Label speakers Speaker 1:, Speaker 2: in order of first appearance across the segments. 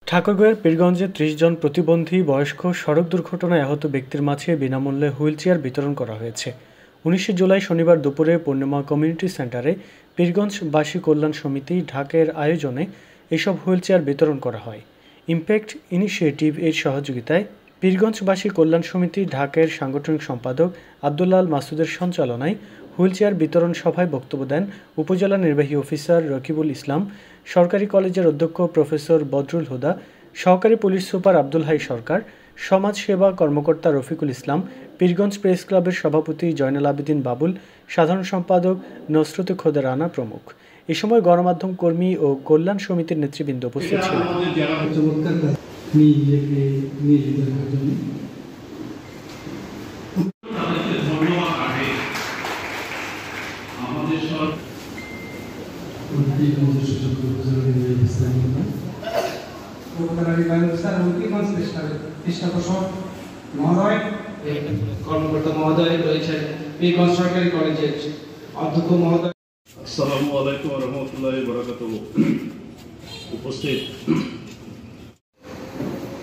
Speaker 1: ঠাকুরগাঁওয়ের পীরগঞ্জে ৩০ জন প্রতিবন্ধী বয়স্ক সড়ক দুর্ঘটনায় আহত ব্যক্তির মাঝে বিনামূল্যে হুইলচেয়ার বিতরণ করা হয়েছে। ১৯ জুলাই শনিবার দুপুরে পূর্ণিমা কমিউনিটি সেন্টারে পীরগঞ্জবাসী কল্যাণ সমিতি ঢাকের আয়োজনে এসব হুইলচেয়ার বিতরণ করা হয়। ইমপ্যাক্ট ইনিশিয়েটিভ এর সহযোগিতায় পীরগঞ্জবাসী কল্যাণ সমিতি ঢাকের সাংগঠনিক সম্পাদক আব্দুল্লাহ মাসুদের সঞ্চালনায় হুইলচেয়ার বিতরণ সভায় বক্তব্য দেন উপজেলা নির্বাহী অফিসার রকিবুল ইসলাম, সরকারি কলেজের অধ্যক্ষ প্রফেসর বদরুল হুদা, সহকারী পুলিশ সুপার আব্দুল হাই সরকার, সমাজ সেবা কর্মকর্তা রফিকুল ইসলাম, পীরগঞ্জ প্রেস ক্লাবের সভাপতি জয়নাল আবেদিন বাবুল, সাধারণ সম্পাদক নসরত খোদা রানা প্রমুখ। এ সময় গণমাধ্যম কর্মী ও কল্যাণ সমিতির নেতৃবৃন্দ উপস্থিত ছিলেন।
Speaker 2: কর্মকর্তা মহোদয় রয়েছেন, পীরগঞ্জ সরকারি কলেজের অধ্যক্ষ মহোদয়।
Speaker 3: আসসালামু আলাইকুম ওয়া রাহমাতুল্লাহি ওয়া বারাকাতুহু। উপস্থিত।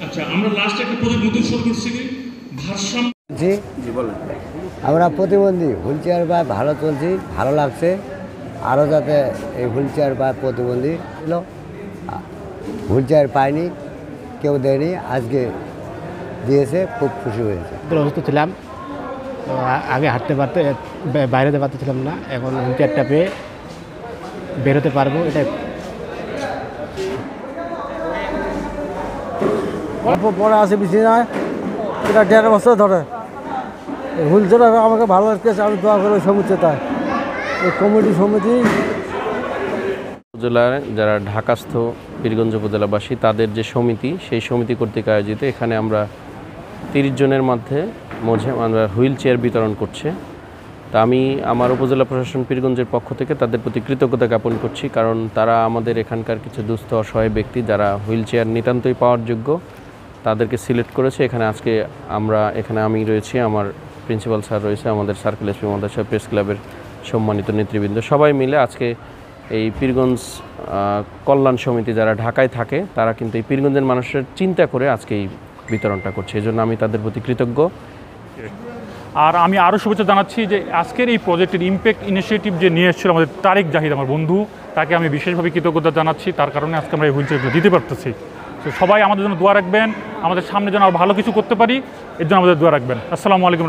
Speaker 4: আচ্ছা, আমরা লাস্ট একটা প্রজেক্ট নতুন শুরু করছি ভারসাম্য।
Speaker 5: জি বলেন। আমরা প্রতিবন্ধী হুইলচেয়ার বা ভালো চলছি, ভালো লাগছে। আরও যাতে এই হুইলচেয়ার বা প্রতিবন্ধী ছিল, হুইলচেয়ার পায়নি, কেউ দেয়নি, আজকে দিয়েছে, খুব খুশি হয়েছে।
Speaker 6: অসুস্থ ছিলাম, আগে হাঁটতে পারতে বাইরে যেতে পারতেছিলাম না, এখন হুইলচেয়ারটা পেয়ে বেরোতে পারবো। এটা
Speaker 7: অল্প পরে আসে বেশি নয়, এটা ১.৫ বছর ধরে হুইলচেয়ার আমাকে ভালো লাগতেছে। আমি দোয়া করি সমিতি, তাই এই কমিটি সমিতি
Speaker 8: উপজেলার যারা ঢাকাস্থ পীরগঞ্জ উপজেলাবাসী তাদের যে সমিতি, সেই সমিতি কর্তৃক আয়োজিত এখানে আমরা ৩০ জনের মধ্যে আমরা হুইল চেয়ার বিতরণ করছে। তা আমি আমার উপজেলা প্রশাসন পীরগঞ্জের পক্ষ থেকে তাদের প্রতি কৃতজ্ঞতা জ্ঞাপন করছি, কারণ তারা আমাদের এখানকার কিছু দুস্থ অসহায় ব্যক্তি যারা হুইল চেয়ার নিতান্তই পাওয়ার যোগ্য তাদেরকে সিলেক্ট করেছে। এখানে আজকে এখানে আমি রয়েছি, আমার প্রিন্সিপাল স্যার রয়েছে, আমাদের সার্কেল এসপি মহাদয় সাহেব, প্রেস ক্লাবের সম্মানিত নেতৃবৃন্দ, সবাই মিলে আজকে এই পীরগঞ্জ কল্যাণ সমিতি যারা ঢাকায় থাকে তারা কিন্তু এই পীরগঞ্জের মানুষের চিন্তা করে আজকে এই বিতরণটা করছে। এই জন্য আমি তাদের প্রতি কৃতজ্ঞ।
Speaker 4: আর আমি আরও শুভেচ্ছা জানাচ্ছি যে আজকের এই প্রজেক্টের ইমপ্যাক্ট ইনিশিয়েটিভ যে নিয়ে এসেছিল আমাদের তারেক জাহিদ, আমার বন্ধু, তাকে আমি বিশেষভাবে কৃতজ্ঞতা জানাচ্ছি। তার কারণে আজকে আমরা এই হুইলচেয়ারগুলো দিতে পারতেছি। তো সবাই আমাদের জন্য দোয়া রাখবেন, আমাদের সামনে যেন আরও ভালো কিছু করতে পারি, এর জন্য আমাদের দোয়া রাখবেন। আসসালামু আলাইকুম।